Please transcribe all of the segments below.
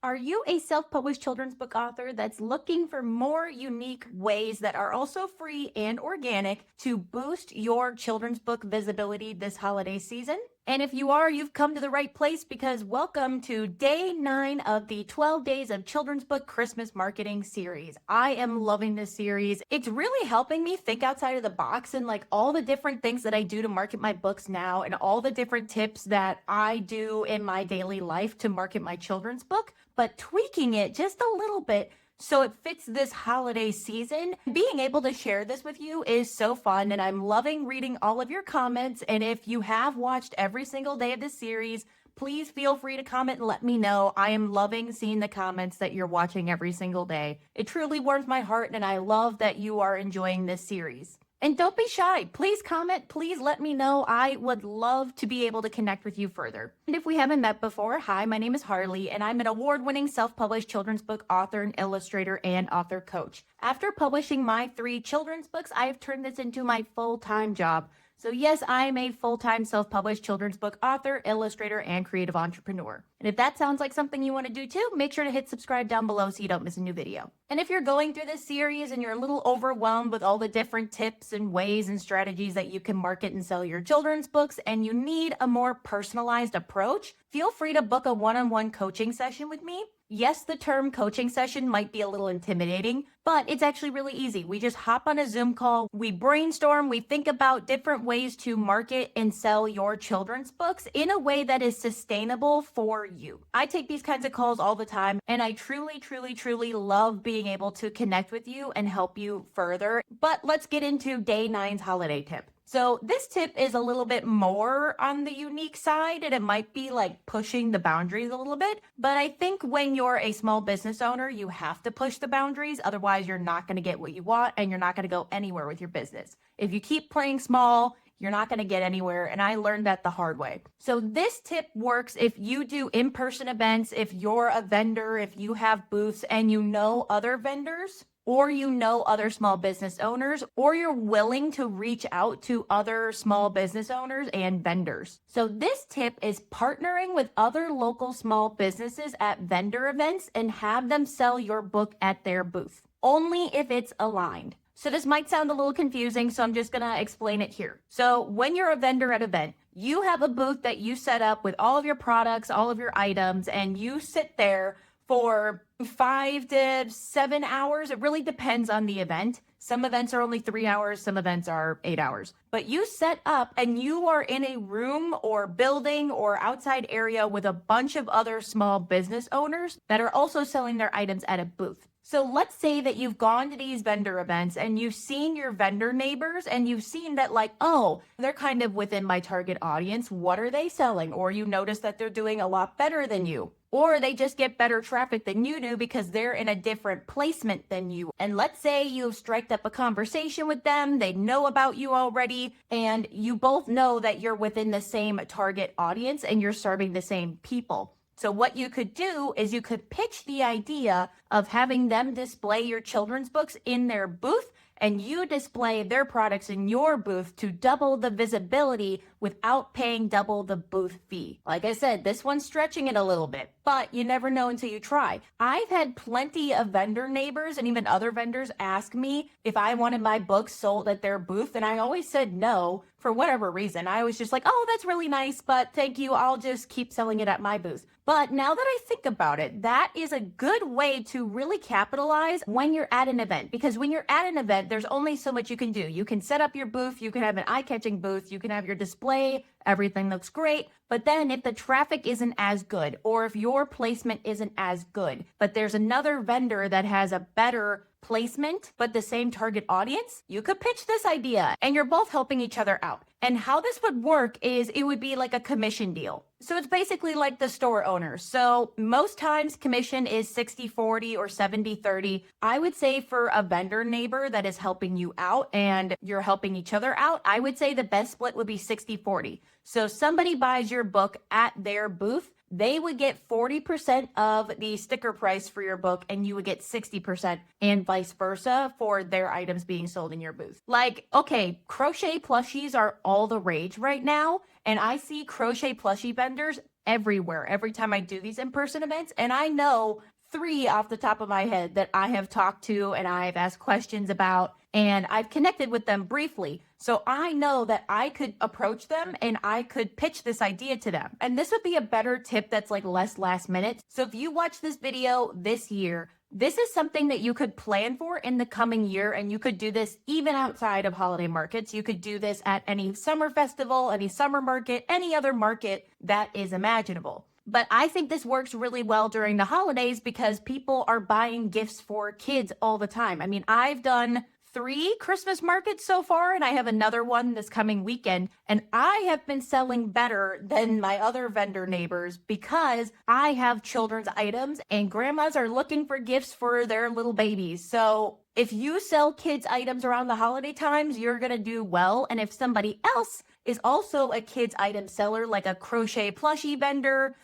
Are you a self-published children's book author that's looking for more unique ways that are also free and organic to boost your children's book visibility this holiday season? And if you are, you've come to the right place because welcome to day 9 of the 12 Days of Children's Book Christmas Marketing series. I am loving this series. It's really helping me think outside of the box and like all the different things that I do to market my books now and all the different tips that I do in my daily life to market my children's book, but tweaking it just a little bit so it fits this holiday season. Being able to share this with you is so fun, and I'm loving reading all of your comments. And if you have watched every single day of this series, please feel free to comment and let me know. I am loving seeing the comments that you're watching every single day. It truly warms my heart, and I love that you are enjoying this series. And don't be shy. Please comment. Please let me know. I would love to be able to connect with you further. And if we haven't met before, hi, my name is Harley, and I'm an award-winning self-published children's book author and illustrator and author coach. After publishing my 3 children's books, I have turned this into my full-time job. So yes, I am a full-time self-published children's book author, illustrator, and creative entrepreneur. And if that sounds like something you want to do too, make sure to hit subscribe down below so you don't miss a new video. And if you're going through this series and you're a little overwhelmed with all the different tips and ways and strategies that you can market and sell your children's books and you need a more personalized approach, feel free to book a one-on-one coaching session with me. Yes, the term coaching session might be a little intimidating, but it's actually really easy. We just hop on a Zoom call, we brainstorm, we think about different ways to market and sell your children's books in a way that is sustainable for you. I take these kinds of calls all the time, and I truly love being able to connect with you and help you further. But let's get into day 9's holiday tip. So this tip is a little bit more on the unique side, and it might be like pushing the boundaries a little bit. But I think when you're a small business owner, you have to push the boundaries. Otherwise, you're not going to get what you want and you're not going to go anywhere with your business. If you keep playing small, you're not going to get anywhere. And I learned that the hard way. So this tip works if you do in-person events, if you're a vendor, if you have booths and you know other vendors, or you know other small business owners, or you're willing to reach out to other small business owners and vendors. So this tip is partnering with other local small businesses at vendor events and have them sell your book at their booth, only if it's aligned. So this might sound a little confusing, so I'm just gonna explain it here. So when you're a vendor at an event, you have a booth that you set up with all of your products, all of your items, and you sit there for 5 to 7 hours. It really depends on the event. Some events are only 3 hours, some events are 8 hours. But you set up and you are in a room or building or outside area with a bunch of other small business owners that are also selling their items at a booth. So let's say that you've gone to these vendor events and you've seen your vendor neighbors and you've seen that like, oh, they're kind of within my target audience. What are they selling? Or you notice that they're doing a lot better than you. Or they just get better traffic than you do because they're in a different placement than you. And let's say you've striked up a conversation with them, they know about you already, and you both know that you're within the same target audience and you're serving the same people. So what you could do is you could pitch the idea of having them display your children's books in their booth and you display their products in your booth to double the visibility without paying double the booth fee. Like I said, this one's stretching it a little bit, but you never know until you try. I've had plenty of vendor neighbors and even other vendors ask me if I wanted my books sold at their booth, and I always said no for whatever reason. I was just like, oh, that's really nice, but thank you, I'll just keep selling it at my booth. But now that I think about it, that is a good way to really capitalize when you're at an event. Because when you're at an event, there's only so much you can do. You can set up your booth, you can have an eye-catching booth, you can have your display, everything looks great. But then if the traffic isn't as good, or if your placement isn't as good, but there's another vendor that has a better placement, but the same target audience, you could pitch this idea and you're both helping each other out. And how this would work is it would be like a commission deal. So it's basically like the store owner. So most times commission is 60-40 or 70-30. I would say for a vendor neighbor that is helping you out and you're helping each other out, I would say the best split would be 60-40. So somebody buys your book at their booth, they would get 40% of the sticker price for your book and you would get 60% and vice versa for their items being sold in your booth. Like, okay, crochet plushies are all the rage right now. And I see crochet plushie vendors everywhere every time I do these in-person events. And I know 3 off the top of my head that I have talked to and I've asked questions about, and I've connected with them briefly. So I know that I could approach them and I could pitch this idea to them. And this would be a better tip that's like less last minute. So if you watch this video this year, this is something that you could plan for in the coming year, and you could do this even outside of holiday markets. You could do this at any summer festival, any summer market, any other market that is imaginable. But I think this works really well during the holidays because people are buying gifts for kids all the time. I mean, I've done 3 Christmas markets so far, and I have another one this coming weekend, and I have been selling better than my other vendor neighbors because I have children's items and grandmas are looking for gifts for their little babies. So if you sell kids items around the holiday times, you're going to do well. And if somebody else is also a kids item seller, like a crochet plushie vendor,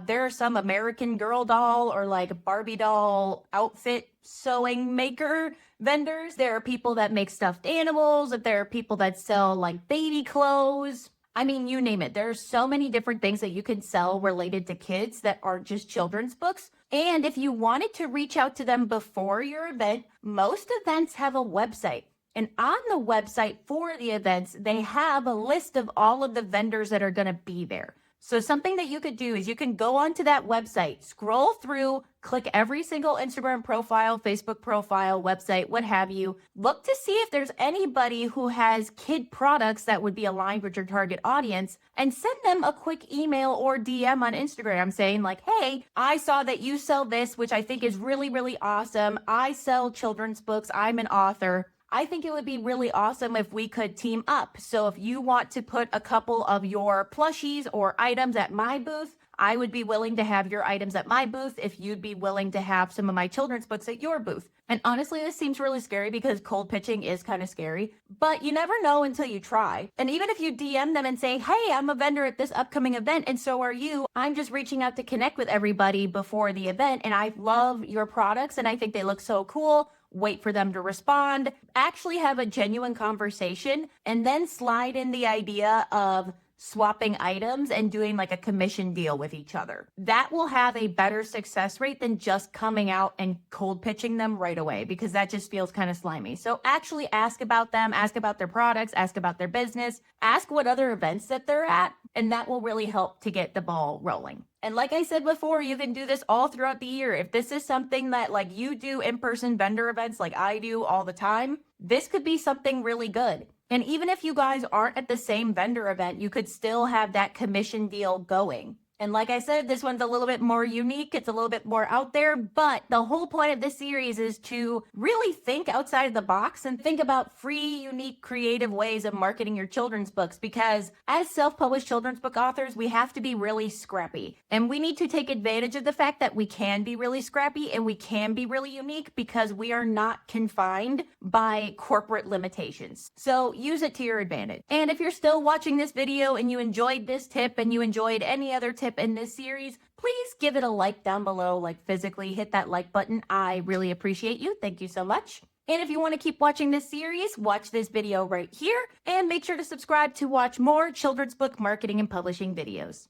there are some American Girl doll or like Barbie doll outfit sewing maker vendors. There are people that make stuffed animals. If there are people that sell like baby clothes, I mean, you name it. There are so many different things that you can sell related to kids that aren't just children's books. And if you wanted to reach out to them before your event, most events have a website. And on the website for the events, they have a list of all of the vendors that are going to be there. So something that you could do is you can go onto that website, scroll through, click every single Instagram profile, Facebook profile, website, what have you. Look to see if there's anybody who has kid products that would be aligned with your target audience, and send them a quick email or DM on Instagram saying like, hey, I saw that you sell this, which I think is really, really awesome. I sell children's books. I'm an author. I think it would be really awesome if we could team up. So if you want to put a couple of your plushies or items at my booth, I would be willing to have your items at my booth if you'd be willing to have some of my children's books at your booth. And honestly, this seems really scary because cold pitching is kind of scary, but you never know until you try. And even if you DM them and say, hey, I'm a vendor at this upcoming event and so are you, I'm just reaching out to connect with everybody before the event and I love your products and I think they look so cool. Wait for them to respond, actually have a genuine conversation, and then slide in the idea of swapping items and doing like a commission deal with each other. That will have a better success rate than just coming out and cold pitching them right away, because that just feels kind of slimy. So actually ask about them, ask about their products, ask about their business, ask what other events that they're at, and that will really help to get the ball rolling. And like I said before, you can do this all throughout the year. If this is something that like you do in-person vendor events like I do all the time, this could be something really good. And even if you guys aren't at the same vendor event, you could still have that commission deal going. And like I said, this one's a little bit more unique. It's a little bit more out there, but the whole point of this series is to really think outside of the box and think about free, unique, creative ways of marketing your children's books, because as self-published children's book authors, we have to be really scrappy. And we need to take advantage of the fact that we can be really scrappy and we can be really unique because we are not confined by corporate limitations. So use it to your advantage. And if you're still watching this video and you enjoyed this tip and you enjoyed any other tip in this series, please give it a like down below, like physically hit that like button. I really appreciate you. Thank you so much. And if you want to keep watching this series, watch this video right here and make sure to subscribe to watch more children's book marketing and publishing videos.